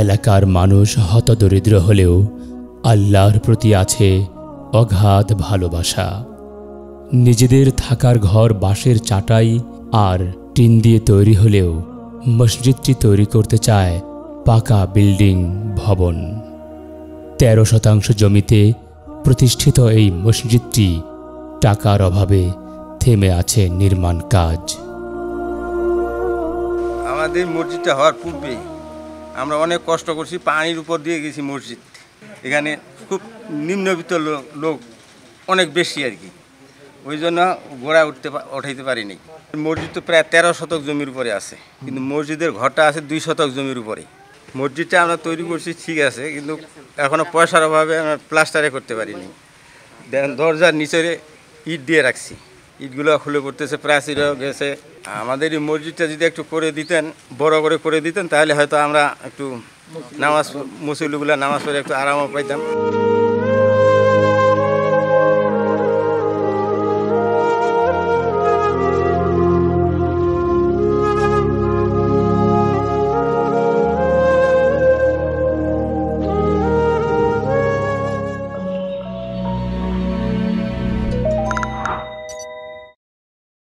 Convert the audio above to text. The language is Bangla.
এলাকার মানুষ হতদরিদ্র হলেও আল্লাহর প্রতি আছে অগাধ ভালোবাসা। নিজেদের থাকার ঘর বাঁশের চাটাই আর টিন দিয়ে তৈরি হলেও মসজিদটি তৈরি করতে চায় পাকা বিল্ডিং ভবন। 13% জমিতে প্রতিষ্ঠিত এই মসজিদটি টাকার অভাবে থেমে আছে নির্মাণ কাজ। আমাদের মসজিদটা হওয়ার পূর্বে আমরা অনেক কষ্ট করছি, পানির উপর দিয়ে গেছি মসজিদ। এখানে খুব নিম্নবিত্ত লোক অনেক বেশি আর কি, ওই জন্য গোড়া উঠাইতে পারিনি। মসজিদ তো প্রায় 13 শতক জমির উপরে আছে, কিন্তু মসজিদের ঘরটা আছে 2 শতক জমির উপরে। মসজিদটা আমরা তৈরি করছি ঠিক আছে, কিন্তু এখনও পয়সার অভাবে আমরা প্লাস্টারে করতে পারিনি। দরজার নিচে ইট দিয়ে রাখছি, ইটগুলো খুলে পড়তেছে, প্রাচীরও গেছে। আমাদের এই মসজিদটা যদি একটু করে দিতেন, বড় করে দিতেন, তাহলে হয়তো আমরা একটু মুসল্লিগুলো নামাজ পড়ে একটু আরামও পাইতাম।